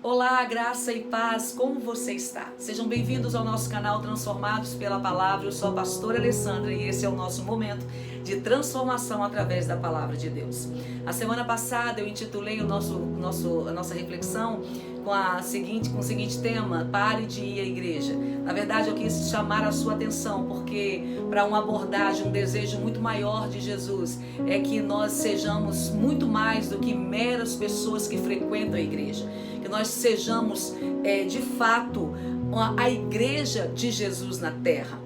Olá, graça e paz, como você está? Sejam bem-vindos ao nosso canal Transformados pela Palavra. Eu sou a pastora Alessandra e esse é o nosso momento de transformação através da Palavra de Deus. A semana passada eu intitulei a nossa reflexão com o seguinte tema: pare de ir à igreja. Na verdade, eu quis chamar a sua atenção porque para uma abordagem, um desejo muito maior de Jesus é que nós sejamos muito mais do que meras pessoas que frequentam a igreja. Que nós sejamos de fato a igreja de Jesus na terra.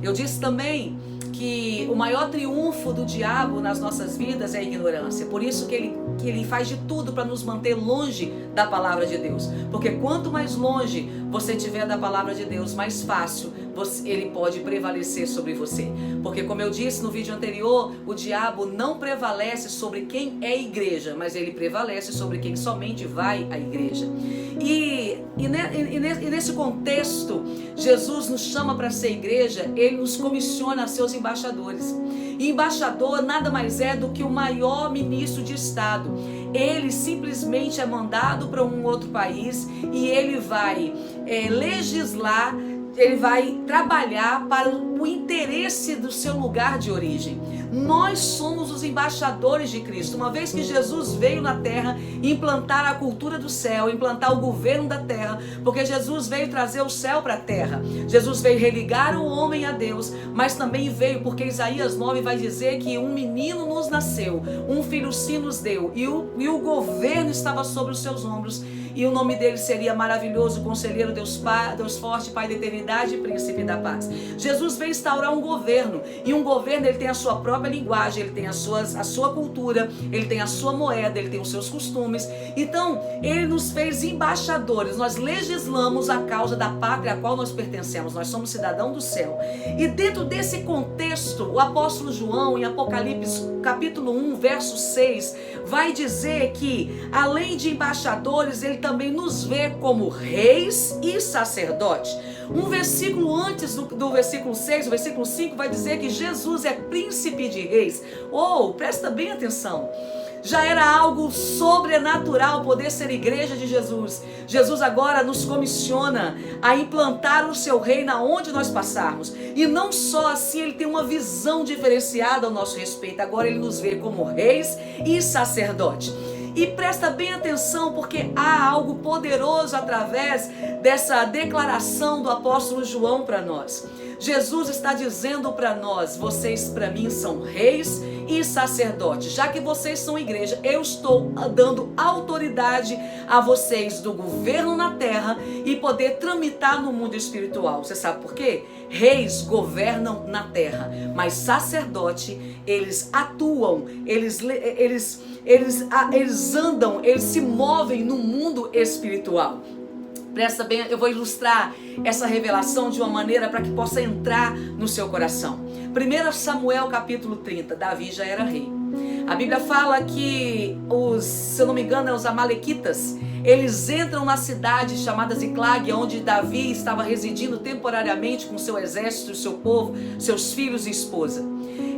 Eu disse também que o maior triunfo do diabo nas nossas vidas é a ignorância. Por isso que ele faz de tudo para nos manter longe da palavra de Deus. Porque quanto mais longe você estiver da palavra de Deus, mais fácil ele pode prevalecer sobre você. Porque, como eu disse no vídeo anterior, o diabo não prevalece sobre quem é igreja, mas ele prevalece sobre quem somente vai à igreja. E nesse contexto, Jesus nos chama para ser igreja, ele nos comissiona a seus embaixadores. E embaixador nada mais é do que o maior ministro de Estado. Ele simplesmente é mandado para um outro país e ele vai legislar, ele vai trabalhar para o interesse do seu lugar de origem. Nós somos os embaixadores de Cristo. Uma vez que Jesus veio na terra implantar a cultura do céu, implantar o governo da terra, porque Jesus veio trazer o céu para a terra. Jesus veio religar o homem a Deus, mas também veio porque Isaías 9 vai dizer que um menino nos nasceu, um filho se nos deu, e o governo estava sobre os seus ombros. E o nome dele seria Maravilhoso, Conselheiro, Deus Forte, Pai da Eternidade e Príncipe da Paz. Jesus veio instaurar um governo. E um governo, ele tem a sua própria linguagem, ele tem a sua cultura, ele tem a sua moeda, ele tem os seus costumes. Então, ele nos fez embaixadores. Nós legislamos a causa da pátria a qual nós pertencemos. Nós somos cidadãos do céu. E dentro desse contexto, o apóstolo João, em Apocalipse capítulo 1, verso 6, vai dizer que, além de embaixadores, ele também nos vê como reis e sacerdotes. Um versículo antes do versículo 6, o versículo 5 vai dizer que Jesus é príncipe de reis. Presta bem atenção. Já era algo sobrenatural poder ser igreja de Jesus. Jesus agora nos comissiona a implantar o seu reino aonde nós passarmos. E não só assim, ele tem uma visão diferenciada ao nosso respeito. Agora ele nos vê como reis e sacerdotes. E presta bem atenção, porque há algo poderoso através dessa declaração do apóstolo João para nós. Jesus está dizendo para nós: vocês para mim são reis e sacerdotes. Já que vocês são igreja, eu estou dando autoridade a vocês do governo na terra e poder tramitar no mundo espiritual. Você sabe por quê? Reis governam na terra, mas sacerdote, eles atuam, eles andam, eles se movem no mundo espiritual. Presta bem, eu vou ilustrar essa revelação de uma maneira para que possa entrar no seu coração. 1 Samuel capítulo 30, Davi já era rei. A Bíblia fala que se eu não me engano, os amalequitas, eles entram na cidade chamada Ziclag, onde Davi estava residindo temporariamente com seu exército, seu povo, seus filhos e esposa.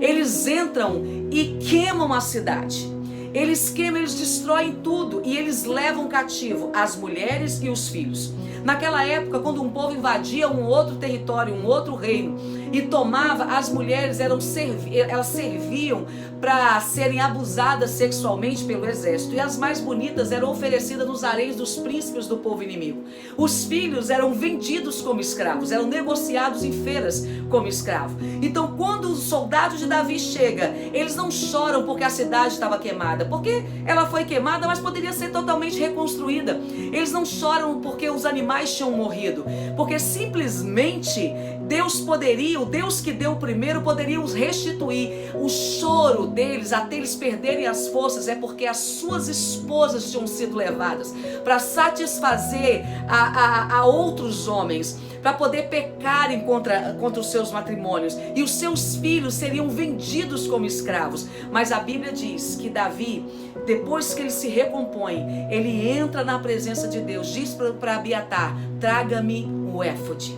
Eles entram e queimam a cidade. Eles queimam, eles destroem tudo e eles levam cativo as mulheres e os filhos. Naquela época, quando um povo invadia um outro território, um outro reino e tomava, as mulheres elas serviam para serem abusadas sexualmente pelo exército, e as mais bonitas eram oferecidas nos haréns dos príncipes do povo inimigo. Os filhos eram vendidos como escravos, eram negociados em feiras como escravo. Então, quando os soldados de Davi chegam, eles não choram porque a cidade estava queimada, porque ela foi queimada, mas poderia ser totalmente reconstruída. Eles não choram porque os animais tinham morrido, porque simplesmente Deus poderia, o Deus que deu primeiro, poderia os restituir. O choro deles, até eles perderem as forças, é porque as suas esposas tinham sido levadas para satisfazer a outros homens, para poder pecarem contra os seus matrimônios, e os seus filhos seriam vendidos como escravos. Mas a Bíblia diz que Davi, depois que ele se recompõe, ele entra na presença de Deus, diz para Abiatar: traga-me o éfode.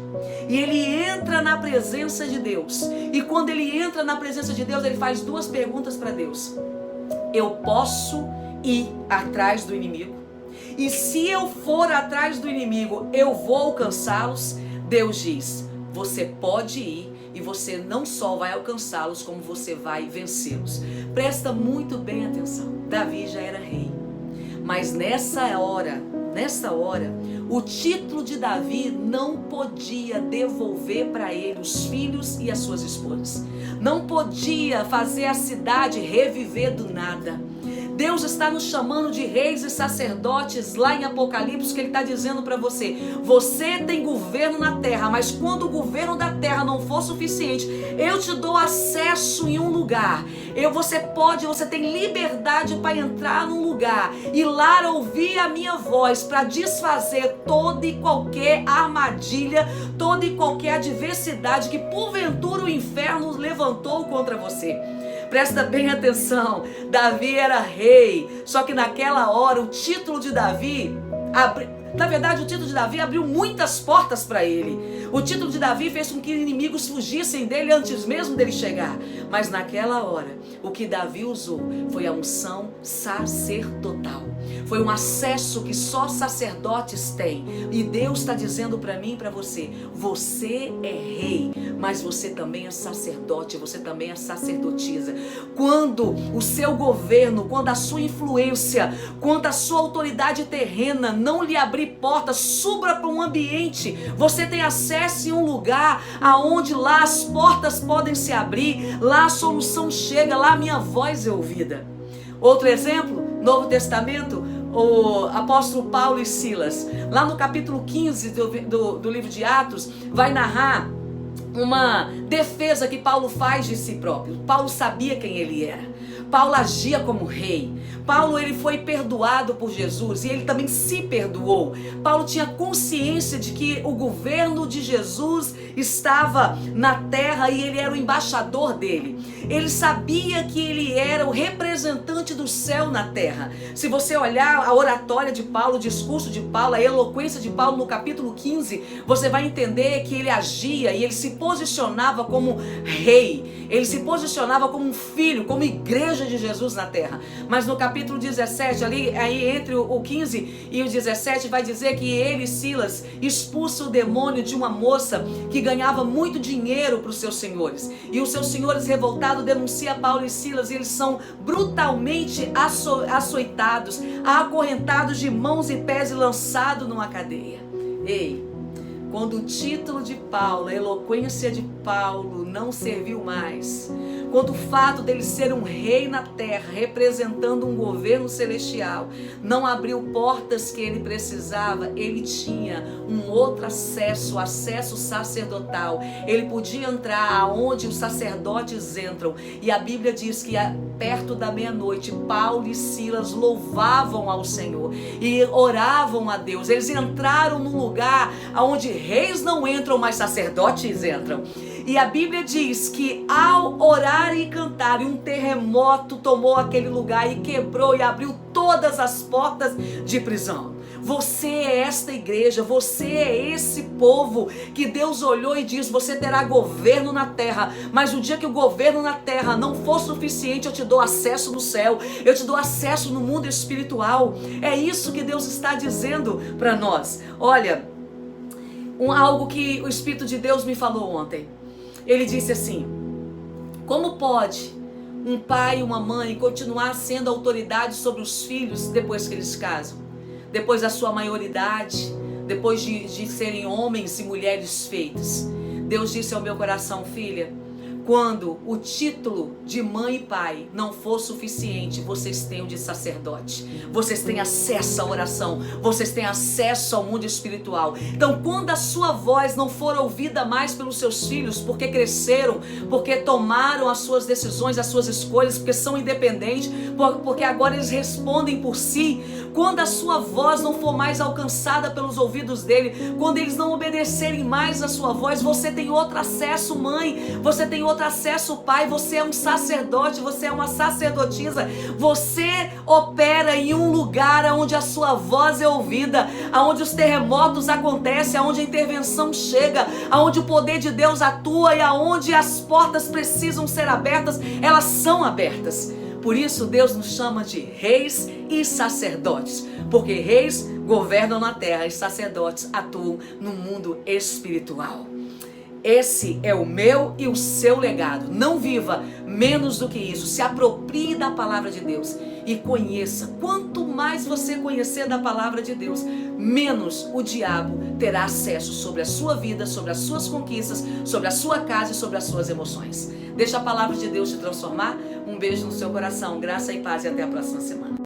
E ele entra na presença de Deus. E quando ele entra na presença de Deus, ele faz duas perguntas para Deus: eu posso ir atrás do inimigo? E se eu for atrás do inimigo, eu vou alcançá-los? Deus diz, você pode ir e você não só vai alcançá-los, como você vai vencê-los. Presta muito bem atenção. Davi já era rei. Mas nessa hora, o título de Davi não podia devolver para ele os filhos e as suas esposas. Não podia fazer a cidade reviver do nada. Deus está nos chamando de reis e sacerdotes lá em Apocalipse, que Ele está dizendo para você, você tem governo na terra, mas quando o governo da terra não for suficiente, eu te dou acesso em um lugar. Você tem liberdade para entrar num lugar e lá ouvir a minha voz para desfazer toda e qualquer armadilha, toda e qualquer adversidade que porventura o inferno levantou contra você. Presta bem atenção, Davi era rei, só que naquela hora o título de Davi, o título de Davi abriu muitas portas para ele. O título de Davi fez com que inimigos fugissem dele antes mesmo dele chegar. Mas naquela hora, o que Davi usou foi a unção sacerdotal. Foi um acesso que só sacerdotes têm. E Deus está dizendo para mim e para você, você é rei, mas você também é sacerdote, você também é sacerdotisa. Quando o seu governo, quando a sua influência, quando a sua autoridade terrena não lhe abrir portas, suba para um ambiente, você tem acesso em um lugar aonde lá as portas podem se abrir, lá a solução chega, lá a minha voz é ouvida. Outro exemplo, Novo Testamento, o apóstolo Paulo e Silas, lá no capítulo 15 do livro de Atos, vai narrar uma defesa que Paulo faz de si próprio. Paulo sabia quem ele era. Paulo agia como rei. Paulo, ele foi perdoado por Jesus e ele também se perdoou. Paulo tinha consciência de que o governo de Jesus estava na terra e ele era o embaixador dele. Ele sabia que ele era o representante do céu na terra. Se você olhar a oratória de Paulo, o discurso de Paulo, a eloquência de Paulo no capítulo 15, você vai entender que ele agia e ele se posicionava como rei. Ele se posicionava como um filho, como igreja de Jesus na terra. Mas no capítulo 17, aí entre o 15 e o 17, vai dizer que ele, Silas, expulsa o demônio de uma moça que ganhava muito dinheiro para os seus senhores. E os seus senhores revoltados denunciam Paulo e Silas e eles são brutalmente açoitados, acorrentados de mãos e pés e lançados numa cadeia. Ei! Quando o título de Paulo, a eloquência de Paulo não serviu mais, quando o fato dele ser um rei na terra, representando um governo celestial, não abriu portas que ele precisava, ele tinha um outro acesso sacerdotal. Ele podia entrar aonde os sacerdotes entram. E a Bíblia diz que perto da meia-noite, Paulo e Silas louvavam ao Senhor e oravam a Deus. Eles entraram num lugar onde reis não entram, mas sacerdotes entram. E a Bíblia diz que ao orar e cantar, um terremoto tomou aquele lugar e quebrou e abriu todas as portas de prisão. Você é esta igreja, você é esse povo que Deus olhou e diz, você terá governo na terra, mas o dia que o governo na terra não for suficiente, eu te dou acesso no céu, eu te dou acesso no mundo espiritual. É isso que Deus está dizendo para nós. Olha, algo que o Espírito de Deus me falou ontem. Ele disse assim, como pode um pai e uma mãe continuar sendo autoridade sobre os filhos depois que eles casam? Depois da sua maioridade, depois de serem homens e mulheres feitos. Deus disse ao meu coração, filha, quando o título de mãe e pai não for suficiente, vocês têm o de sacerdote. Vocês têm acesso à oração. Vocês têm acesso ao mundo espiritual. Então, quando a sua voz não for ouvida mais pelos seus filhos, porque cresceram, porque tomaram as suas decisões, as suas escolhas, porque são independentes, porque agora eles respondem por si. Quando a sua voz não for mais alcançada pelos ouvidos dele, quando eles não obedecerem mais a sua voz, você tem outro acesso, mãe. Você tem outro acesso, pai. Você é um sacerdote, você é uma sacerdotisa. Você opera em um lugar onde a sua voz é ouvida, onde os terremotos acontecem, onde a intervenção chega, onde o poder de Deus atua e onde as portas precisam ser abertas, elas são abertas. Por isso Deus nos chama de reis e sacerdotes, porque reis governam na terra e sacerdotes atuam no mundo espiritual. Esse é o meu e o seu legado. Não viva menos do que isso. Se aproprie da palavra de Deus e conheça. Quanto mais você conhecer da palavra de Deus, menos o diabo terá acesso sobre a sua vida, sobre as suas conquistas, sobre a sua casa e sobre as suas emoções. Deixa a palavra de Deus te transformar. Um beijo no seu coração. Graça e paz e até a próxima semana.